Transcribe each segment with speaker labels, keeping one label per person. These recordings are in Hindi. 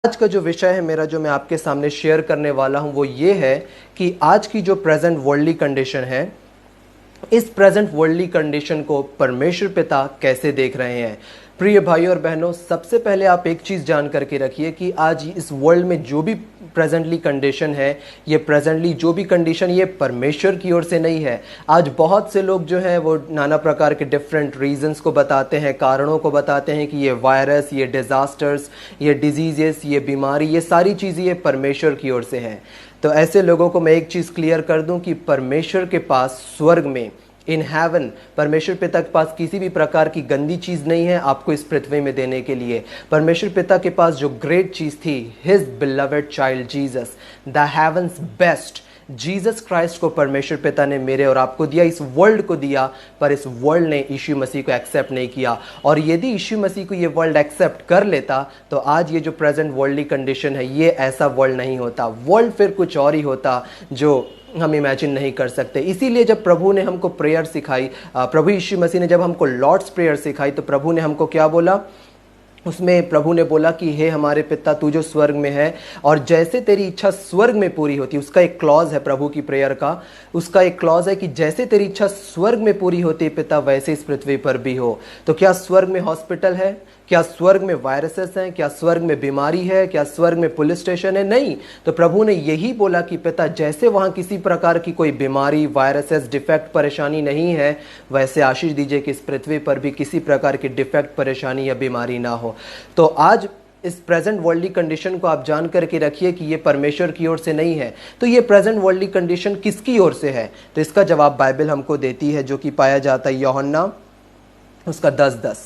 Speaker 1: आज का जो विषय है मेरा, जो मैं आपके सामने शेयर करने वाला हूं, वो ये है कि आज की जो प्रेजेंट वर्ल्डली कंडीशन है, इस प्रेजेंट वर्ल्डली कंडीशन को परमेश्वर पिता कैसे देख रहे हैं। प्रिय भाइयों और बहनों, सबसे पहले आप एक चीज़ जान करके रखिए कि आज इस वर्ल्ड में जो भी प्रेजेंटली कंडीशन है, ये प्रेजेंटली जो भी कंडीशन, ये परमेश्वर की ओर से नहीं है। आज बहुत से लोग जो हैं वो नाना प्रकार के डिफरेंट रीजंस को बताते हैं, कारणों को बताते हैं कि ये वायरस, ये डिज़ास्टर्स, ये डिजीजेस, ये बीमारी, ये सारी चीज़ें ये परमेश्वर की ओर से हैं। तो ऐसे लोगों को मैं एक चीज़ क्लियर कर दूं कि परमेश्वर के पास स्वर्ग में, इन हेवन, परमेश्वर पिता के पास किसी भी प्रकार की गंदी चीज़ नहीं है आपको इस पृथ्वी में देने के लिए। परमेश्वर पिता के पास जो ग्रेट चीज़ थी, his beloved child Jesus, the heavens best Jesus Christ को परमेश्वर पिता ने मेरे और आपको दिया, इस वर्ल्ड को दिया। पर इस वर्ल्ड ने यीशु मसीह को एक्सेप्ट नहीं किया। और यदि यीशु मसीह को ये वर्ल्ड एक्सेप्ट कर लेता तो आज ये जो प्रेजेंट वर्ल्डली कंडीशन है, ये ऐसा वर्ल्ड नहीं होता। वर्ल्ड फिर कुछ और ही होता जो हम इमेजिन नहीं कर सकते। इसीलिए जब प्रभु ने हमको प्रेयर सिखाई, प्रभु यीशु मसीह ने जब हमको लॉर्ड्स प्रेयर सिखाई, तो प्रभु ने हमको क्या बोला? उसमें प्रभु ने बोला कि हे हमारे पिता, तू जो स्वर्ग में है, और जैसे तेरी इच्छा स्वर्ग में पूरी होती है। उसका एक क्लॉज है प्रभु की प्रेयर का, उसका एक क्लॉज है कि जैसे तेरी इच्छा स्वर्ग में पूरी होती है पिता, वैसे इस पृथ्वी पर भी हो। तो क्या स्वर्ग में हॉस्पिटल है? क्या स्वर्ग में वायरसेस हैं? क्या स्वर्ग में बीमारी है? क्या स्वर्ग में पुलिस स्टेशन है? नहीं। तो प्रभु ने यही बोला कि पिता, जैसे वहां किसी प्रकार की कोई बीमारी, वायरसेस, डिफेक्ट, परेशानी नहीं है, वैसे आशीष दीजिए कि इस पृथ्वी पर भी किसी प्रकार की डिफेक्ट, परेशानी या बीमारी ना हो। तो आज इस प्रेजेंट वर्ल्डली कंडीशन को आप जान करके रखिए कि ये परमेश्वर की ओर से नहीं है। तो ये प्रेजेंट वर्ल्डली कंडीशन किसकी ओर से है? तो इसका जवाब बाइबल हमको देती है, जो कि पाया जाता है यूहन्ना उसका 10:10,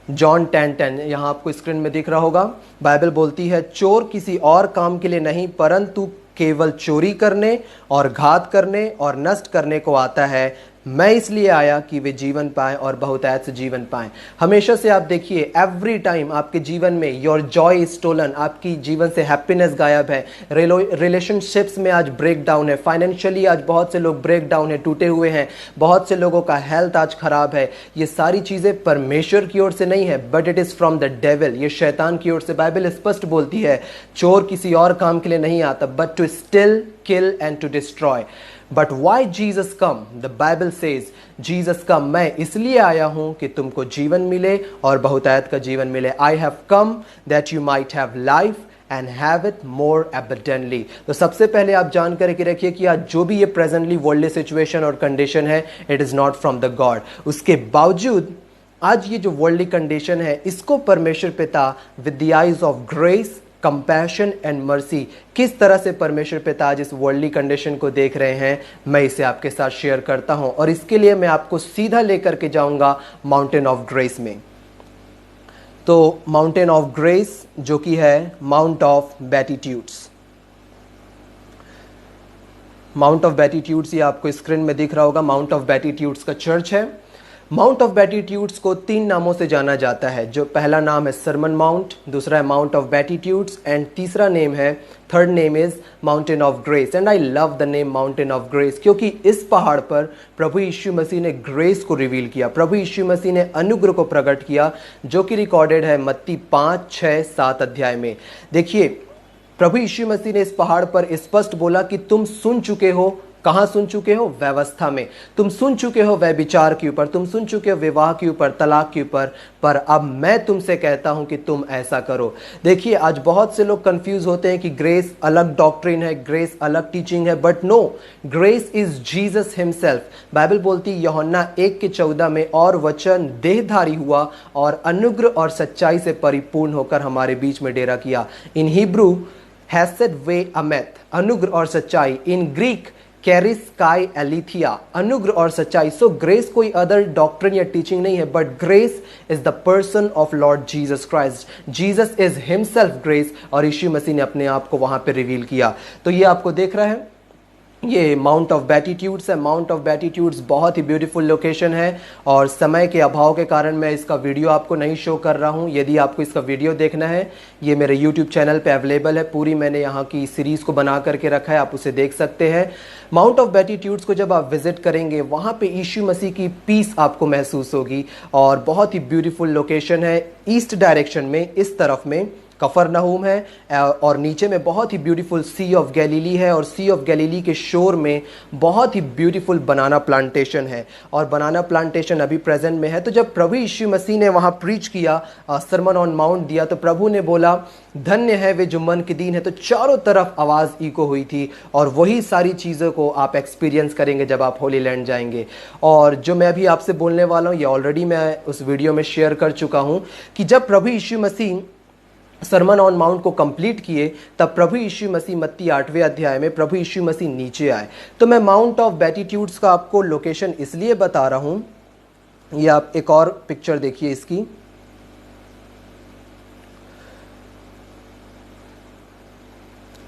Speaker 1: जॉन 10:10, यहाँ आपको स्क्रीन में दिख रहा होगा। बाइबल बोलती है, चोर किसी और काम के लिए नहीं, परंतु केवल चोरी करने और घात करने और नष्ट करने को आता है। मैं इसलिए आया कि वे जीवन पाएं और बहुतायत से जीवन पाएं। हमेशा से आप देखिए, एवरी टाइम आपके जीवन में योर जॉय इज स्टोलन, आपकी जीवन से हैप्पीनेस गायब है। रिलेशनशिप्स में आज ब्रेक डाउन है। फाइनेंशियली आज बहुत से लोग ब्रेक डाउन है, टूटे हुए हैं। बहुत से लोगों का हेल्थ आज खराब है। ये सारी चीजें परमेश्वर की ओर से नहीं है, but it is from the devil, ये शैतान की ओर से। बाइबल स्पष्ट बोलती है, चोर किसी और काम के लिए नहीं आता, but to still, kill and to destroy. But why Jesus come? The Bible says, Jesus come, मैं इसलिए आया हूं कि तुमको जीवन मिले और बहुतायत का जीवन मिले। I have come that you might have life and have it more abundantly। तो सबसे पहले आप जान करके रखिए कि आज जो भी ये प्रेजेंटली वर्ल्डली सिचुएशन और कंडीशन है, it is not from the God. उसके बावजूद आज ये जो वर्ल्डली कंडीशन है, इसको परमेश्वर पिता with the eyes of grace, compassion and mercy, किस तरह से परमेश्वर पिता आज इस वर्ल्डली कंडीशन को देख रहे हैं, मैं इसे आपके साथ शेयर करता हूं। और इसके लिए मैं आपको सीधा लेकर के जाऊंगा माउंटेन ऑफ ग्रेस में। तो माउंटेन ऑफ ग्रेस, जो कि है mount of beatitudes, mount of beatitudes, ये आपको स्क्रीन में दिख रहा होगा। माउंट ऑफ बेटिट्यूड्स का चर्च है। माउंट ऑफ बेटिट्यूड्स को 3 नामों से जाना जाता है। जो पहला नाम है सरमन माउंट, दूसरा है माउंट ऑफ बेटिट्यूड्स, एंड तीसरा नेम है, third name is mountain of grace. And I love the name mountain of grace, क्योंकि इस पहाड़ पर प्रभु यीशु मसीह ने ग्रेस को रिवील किया। प्रभु यीशु मसीह ने अनुग्रह को प्रकट किया, जो कि रिकॉर्डेड है मत्ती 5, 6, 7 अध्याय में। देखिए, प्रभु यीशु मसीह ने इस पहाड़ पर स्पष्ट बोला कि तुम सुन चुके हो। कहां सुन चुके हो? व्यवस्था में। तुम सुन चुके हो व्यभिचार के ऊपर, तुम सुन चुके हो विवाह के ऊपर, तलाक के ऊपर, पर अब मैं तुमसे कहता हूं कि तुम ऐसा करो। देखिए, आज बहुत से लोग कंफ्यूज होते हैं कि ग्रेस अलग डॉक्ट्रिन है, ग्रेस अलग टीचिंग है, but no, grace is Jesus himself. Bible बोलती है यूहन्ना 1:14 में, और वचन देहधारी हुआ और अनुग्रह और सच्चाई से परिपूर्ण होकर हमारे बीच में डेरा किया। इन हिब्रू हेसेड वे अमेथ, अनुग्रह और सच्चाई। इन ग्रीक कैरिस काय एलिथिया, अनुग्रह और सच्चाई। सो ग्रेस कोई अदर डॉक्ट्रिन या टीचिंग नहीं है, but grace is the person of Lord Jesus Christ. Jesus is himself grace, और यीशु मसीह ने अपने आप को वहां पे रिवील किया। तो ये आपको देख रहा है, ये माउंट ऑफ बेटिट्यूड्स है। माउंट ऑफ बेटिट्यूड्स बहुत ही ब्यूटीफुल लोकेशन है, और समय के अभाव के कारण मैं इसका वीडियो आपको नहीं शो कर रहा हूं। यदि आपको इसका वीडियो देखना है, ये मेरे यूट्यूब चैनल पे अवेलेबल है। पूरी मैंने यहाँ की सीरीज को बना करके रखा है, आप उसे देख सकते हैं। माउंट ऑफ बेटिट्यूड्स को जब आप विजिट करेंगे, वहाँ पे यीशु मसीह की पीस आपको महसूस होगी, और बहुत ही ब्यूटीफुल लोकेशन है। ईस्ट डायरेक्शन में, इस तरफ में कफरनहूम है और नीचे में बहुत ही ब्यूटीफुल सी ऑफ गैलीली है और सी ऑफ गैलीली के शोर में बहुत ही ब्यूटीफुल बनाना प्लांटेशन है और बनाना प्लांटेशन अभी प्रेजेंट में है। तो जब प्रभु यीशु मसीह ने वहाँ प्रीच किया, सरमन ऑन माउंट दिया, तो प्रभु ने बोला धन्य है वे जो मन के दीन है। तो चारों तरफ आवाज़ इको हुई थी और वही सारी चीज़ों को आप एक्सपीरियंस करेंगे जब आप होली लैंड जाएंगे। और जो मैं अभी आपसे बोलने वाला हूँ ये ऑलरेडी मैं उस वीडियो में शेयर कर चुका हूँ कि जब प्रभु यीशु मसीह सरमन ऑन माउंट को कंप्लीट किए तब प्रभु यीशु मसीह मत्ती 8वें अध्याय में प्रभु यीशु मसीह नीचे आए। तो मैं माउंट ऑफ बेटिट्यूड्स का आपको लोकेशन इसलिए बता रहा हूं, ये आप एक और पिक्चर देखिए इसकी,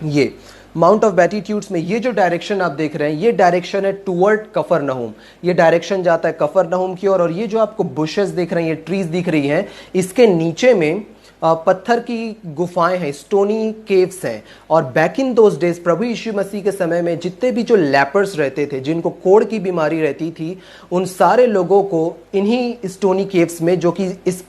Speaker 1: ये माउंट ऑफ बेटिट्यूड्स में ये जो डायरेक्शन आप देख रहे हैं ये डायरेक्शन है टुवर्ड कफरनहूम। ये डायरेक्शन जाता है कफरनहूम की ओर और ये जो आपको बुशेस दिख रहे हैं, ये ट्रीज दिख रही हैं, इसके नीचे में पत्थर की गुफाएं हैं, स्टोनी केव्स हैं। और बैक इन दोज डेज प्रभु यीशु मसीह के समय में जितने भी जो लैपर्स रहते थे, जिनको कोढ़ की बीमारी रहती थी, उन सारे लोगों को इन्हीं स्टोनी केव्स में, जो कि इस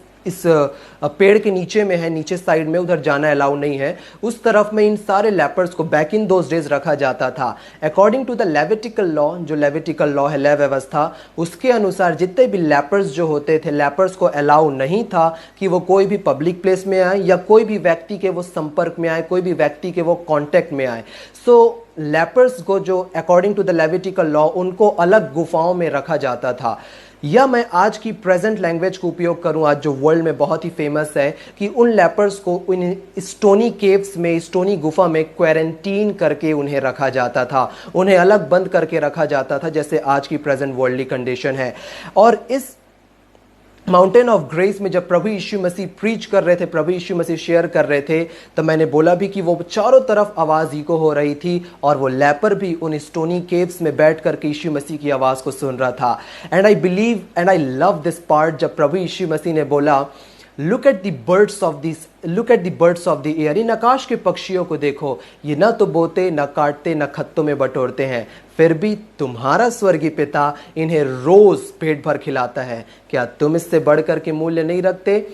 Speaker 1: पेड़ के नीचे में है, नीचे साइड में, उधर जाना अलाउ नहीं है, उस तरफ में इन सारे लेपर्स को बैक इन दोज डेज रखा जाता था। अकॉर्डिंग टू द लेविटिकल लॉ, जो लेविटिकल लॉ है, लय व्यवस्था, उसके अनुसार जितने भी लेपर्स जो होते थे, लेपर्स को अलाउ नहीं था कि वो कोई भी पब्लिक प्लेस में आए या कोई भी व्यक्ति के वो संपर्क में आए, कोई भी व्यक्ति के वो कॉन्टेक्ट में आए। सो लेपर्स को जो अकॉर्डिंग टू द लेविटिकल लॉ उनको अलग गुफाओं में रखा जाता था। या मैं आज की प्रेजेंट लैंग्वेज को उपयोग करूं, आज जो वर्ल्ड में बहुत ही फेमस है, कि उन लेपर्स को उन स्टोनी केव्स में, स्टोनी गुफा में क्वारंटीन करके उन्हें रखा जाता था, उन्हें अलग बंद करके रखा जाता था, जैसे आज की प्रेजेंट वर्ल्डली कंडीशन है। और इस माउंटेन ऑफ ग्रेस में जब प्रभु यीशु मसीह प्रीच कर रहे थे, प्रभु यीशु मसीह शेयर कर रहे थे, तो मैंने बोला भी कि वो चारों तरफ आवाज़ इको हो रही थी और वो लेपर भी उन स्टोनी केव्स में बैठ कर के यीशु मसीह की आवाज़ को सुन रहा था। And I believe and I love this part जब प्रभु यीशु मसीह ने बोला look at the birds of the air, in आकाश के पक्षियों को देखो, ये ना तो बोते, ना काटते, ना खत्तों में बटोरते हैं, फिर भी तुम्हारा स्वर्गीय पिता इन्हें रोज पेट भर खिलाता है। क्या तुम इससे बढ़कर के मूल्य नहीं रखते?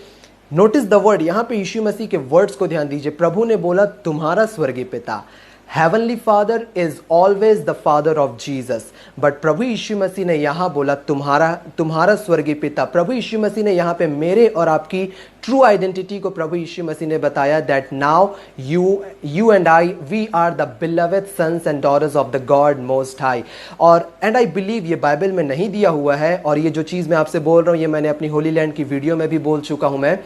Speaker 1: नोटिस द वर्ड, यहां पे यीशु मसीह के वर्ड्स को ध्यान दीजिए। प्रभु ने बोला तुम्हारा स्वर्गीय पिता, heavenly father is always the father of Jesus, but प्रभु यीशु मसीह ने यहां बोला तुम्हारा स्वर्गीय पिता। प्रभु यीशु मसीह ने यहां पे मेरे और आपकी ट्रू आइडेंटिटी को प्रभु यीशु मसीह ने बताया that now you and I we are the beloved sons and daughters of the God most high. और एंड आई बिलीव ये बाइबल में नहीं दिया हुआ है, और ये जो चीज़ मैं आपसे बोल रहा हूँ ये मैंने अपनी होली लैंड की वीडियो में भी बोल चुका हूँ मैं,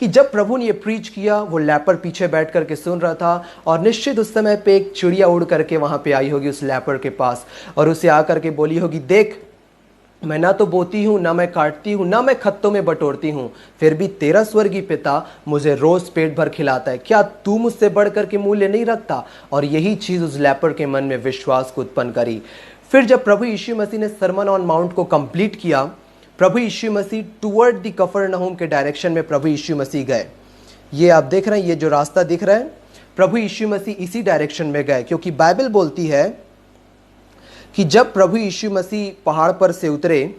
Speaker 1: कि जब प्रभु ने ये प्रीच किया वो लेपर पीछे बैठ करके सुन रहा था, और निश्चित उस समय पे एक चिड़िया उड़ करके वहाँ पे आई होगी उस लेपर के पास और उसे आकर के बोली होगी देख, मैं ना तो बोती हूँ, ना मैं काटती हूँ, ना मैं खत्तों में बटोरती हूँ, फिर भी तेरा स्वर्गीय पिता मुझे रोज पेट भर खिलाता है। क्या तू मुझसे बढ़ करके मूल्य नहीं रखता? और यही चीज़ उस लेपर के मन में विश्वास को उत्पन्न करी। फिर जब प्रभु यीशु मसीह ने सरमन ऑन माउंट को कंप्लीट किया, प्रभु यीशु मसीह टुवर्ड द कफरनहूम के डायरेक्शन में प्रभु यीशु मसीह गए। ये आप देख रहे हैं, ये जो रास्ता दिख रहा है, प्रभु यीशु मसीह इसी डायरेक्शन में गए, क्योंकि बाइबल बोलती है कि जब प्रभु यीशु मसीह पहाड़ पर से उतरे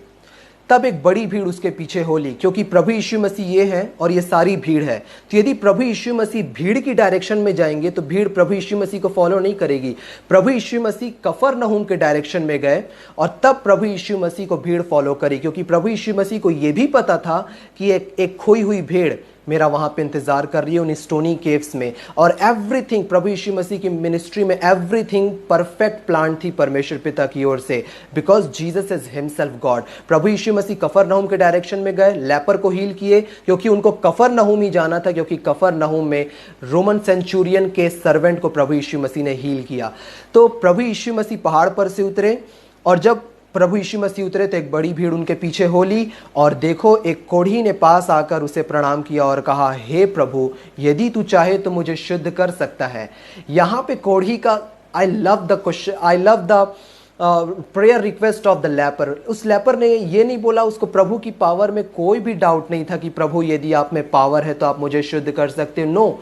Speaker 1: तब एक बड़ी भीड़ उसके पीछे हो ली, क्योंकि प्रभु यीशु मसीह ये है और ये सारी भीड़ है। तो यदि प्रभु यीशु मसीह भीड़ की डायरेक्शन में जाएंगे तो भीड़ प्रभु यीशु मसीह को फॉलो नहीं करेगी। प्रभु यीशु मसीह कफरनहूम के डायरेक्शन में गए और तब प्रभु यीशु मसीह को भीड़ फॉलो करी, क्योंकि प्रभु यीशु मसीह को ये भी पता था कि एक खोई हुई भीड़ मेरा वहाँ पे इंतजार कर रही है उन स्टोनी केव्स में। और एवरीथिंग प्रभु यीशु मसीह की मिनिस्ट्री में एवरीथिंग परफेक्ट प्लान थी परमेश्वर पिता की ओर से, because Jesus is himself God. प्रभु यीशु मसीह कफरनहूम के डायरेक्शन में गए, लेपर को हील किए, क्योंकि उनको कफरनहूम ही जाना था, क्योंकि कफरनहूम में रोमन सेंचुरियन के सर्वेंट को प्रभु यीशु मसीह ने हील किया। तो प्रभु यीशु मसीह पहाड़ पर से उतरे, और जब प्रभु यीशु मसीह उतरे तो एक बड़ी भीड़ उनके पीछे हो ली, और देखो एक कोढ़ी ने पास आकर उसे प्रणाम किया और कहा, हे प्रभु, यदि तू चाहे तो मुझे शुद्ध कर सकता है। यहाँ पे कोढ़ी का I love the prayer request of the leper. उस लेपर ने ये नहीं बोला, उसको प्रभु की पावर में कोई भी डाउट नहीं था कि प्रभु यदि आप में पावर है तो आप मुझे शुद्ध कर सकते हो। नो,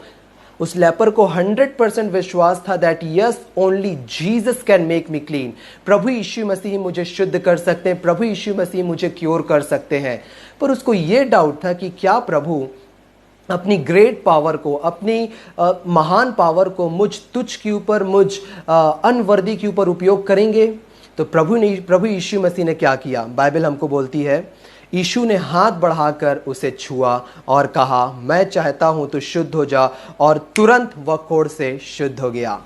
Speaker 1: उस लेपर को 100% विश्वास था that yes only Jesus can make me clean. प्रभु यीशु मसीह मुझे शुद्ध कर सकते हैं, प्रभु यीशु मसीह मुझे क्योर कर सकते हैं। पर उसको ये डाउट था कि क्या प्रभु अपनी ग्रेट पावर को, अपनी महान पावर को मुझ तुच्छ के ऊपर, मुझ अनवर्दी के ऊपर उपयोग करेंगे? तो प्रभु यीशु मसीह ने क्या किया? बाइबल हमको बोलती है, यीशु ने हाथ बढ़ाकर उसे छुआ और कहा, मैं चाहता हूं तो शुद्ध हो जा, और तुरंत वह कोढ़ से शुद्ध हो गया।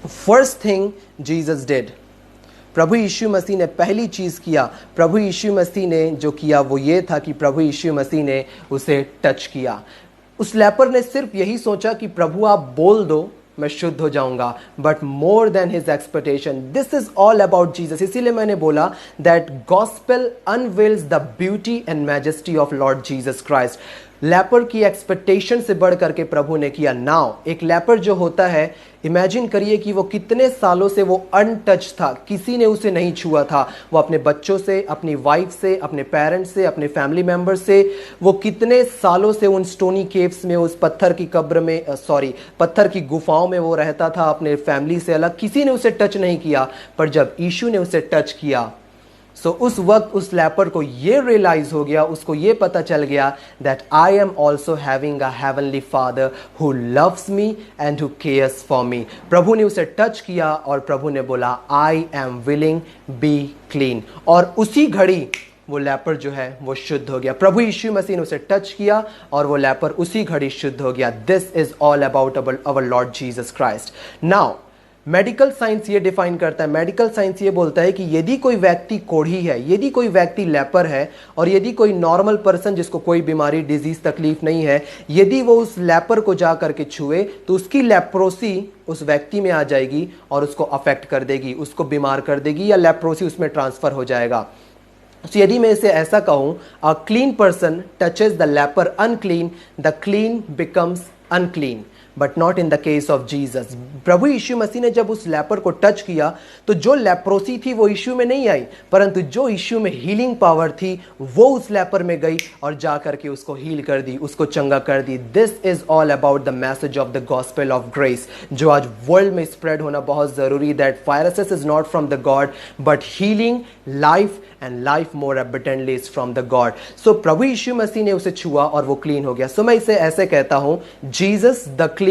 Speaker 1: फर्स्ट थिंग जीसस डिड, प्रभु यीशु मसीह ने पहली चीज किया, प्रभु यीशु मसीह ने जो किया वो ये था कि प्रभु यीशु मसीह ने उसे टच किया। उस लेपर ने सिर्फ यही सोचा कि प्रभु आप बोल दो मैं शुद्ध हो जाऊंगा, but more than his expectation, this is all about Jesus. इसीलिए मैंने बोला that gospel unveils the beauty and majesty of Lord Jesus Christ. Leper की एक्सपेक्टेशन से बढ़ करके प्रभु ने किया। नाउ एक लेपर जो होता है, इमेजिन करिए कि वो कितने सालों से वो अनटच था, किसी ने उसे नहीं छुआ था। वो अपने बच्चों से, अपनी वाइफ से, अपने पेरेंट्स से, अपने फैमिली मेंबर से, वो कितने सालों से उन स्टोनी केव्स में, उस पत्थर की कब्र में, पत्थर की गुफाओं में वो रहता था, अपने फैमिली से अलग। किसी ने उसे टच नहीं किया, पर जब यीशु ने उसे टच किया, सो उस वक्त उस लेपर को ये रियलाइज हो गया, उसको ये पता चल गया that I am also having a heavenly father who loves me and who cares for me. प्रभु ने उसे टच किया और प्रभु ने बोला, I am willing, be clean. और उसी घड़ी वो लेपर जो है वो शुद्ध हो गया। प्रभु यीशु मसीह ने उसे टच किया और वो लेपर उसी घड़ी शुद्ध हो गया। This is all about our Lord Jesus Christ. Now medical science ये डिफाइन करता है, मेडिकल साइंस ये बोलता है कि यदि कोई व्यक्ति कोढ़ी है, यदि कोई व्यक्ति लेपर है, और यदि कोई नॉर्मल पर्सन जिसको कोई बीमारी, डिजीज, तकलीफ नहीं है, यदि वो उस लेपर को जा करके छुए तो उसकी लेप्रोसी उस व्यक्ति में आ जाएगी और उसको अफेक्ट कर देगी, उसको बीमार कर देगी, या लेप्रोसी उसमें ट्रांसफर हो जाएगा। तो यदि मैं इसे ऐसा कहूं, a clean person touches the leper unclean, the clean becomes unclean, but not in the case of Jesus. प्रभु यीशु मसीह ने जब उस लेपर को टच किया तो जो लेप्रोसी थी वो यीशु में नहीं आई, परंतु जो यीशु में हीलिंग पावर थी वो उस लेपर में गई और जा करके उसको हील कर दी, उसको चंगा कर दी। This is all about the message of the gospel of grace, जो आज वर्ल्ड में स्प्रेड होना बहुत जरूरी। That viruses is not from the God, but healing, life and life more abundantly is from the God. So प्रभु यीशु मसीह ने उसे छुआ और वो क्लीन हो गया। सो मैं इसे ऐसे कहता हूं, Jesus the clean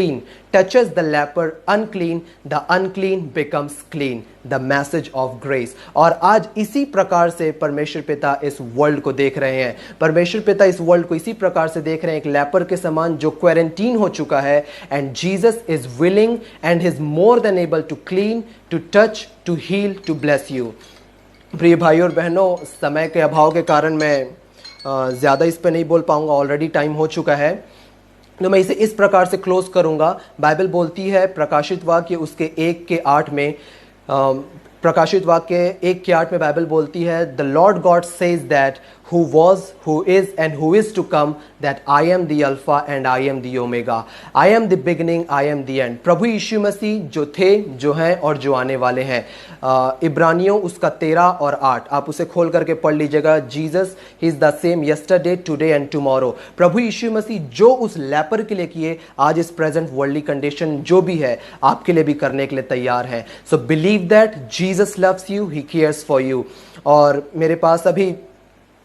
Speaker 1: touches the leper unclean, the unclean becomes clean, the message of grace। और आज इसी प्रकार से परमेश्वर पिता इस वर्ल्ड को देख रहे हैं। परमेश्वर पिता इस वर्ल्ड को इसी प्रकार से देख रहे हैं, एक लेपर के समान जो क्वारंटीन हो चुका है, and Jesus is willing and is more than able to clean, to touch, to heal, to bless you. प्रिय भाइयों और बहनों, समय के अभाव के कारण मैं ज़्यादा इस पर नहीं बोल पाऊंगा, ऑलरेडी टाइम हो चुका है, तो मैं इसे इस प्रकार से क्लोज करूंगा। बाइबल बोलती है प्रकाशित वाक्य उसके 1:8 में, प्रकाशित वाक्य 1:8 में बाइबल बोलती है, the Lord God says that who was, who is and who is to come, that I am the Alpha and I am the Omega, I am the beginning, I am the end। प्रभु यीशु मसीह जो थे, जो हैं और जो आने वाले हैं। इब्रानियों उसका 13 और 8 आप उसे खोल करके पढ़ लीजिएगा। Jesus he is the same yesterday, today and tomorrow. प्रभु यीशु मसीह जो उस लेपर के लिए किए, आज इस प्रेजेंट वर्ल्डली कंडीशन जो भी है आपके लिए भी करने के लिए तैयार है। So believe that Jesus loves you, he cares for you. और मेरे पास अभी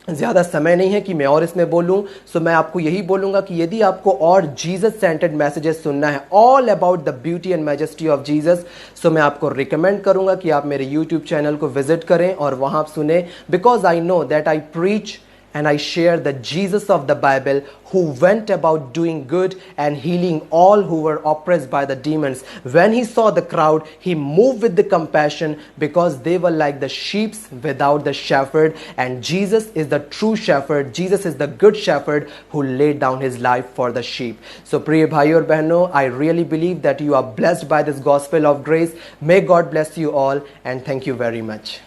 Speaker 1: ज़्यादा समय नहीं है कि मैं और इसमें बोलूं, सो मैं आपको यही बोलूंगा कि यदि आपको और जीसस सेंटर्ड मैसेजेस सुनना है, all about the beauty and majesty of Jesus, so मैं आपको रिकमेंड करूंगा कि आप मेरे यूट्यूब चैनल को विजिट करें और वहां आप सुने, because I know that I preach and I share the Jesus of the Bible who went about doing good and healing all who were oppressed by the demons. When he saw the crowd, he moved with the compassion because they were like the sheep without the shepherd, and Jesus is the true shepherd. Jesus is the good shepherd who laid down his life for the sheep. So प्रिय भाइयों और बहनों, I really believe that you are blessed by this gospel of grace. May God bless you all and thank you very much.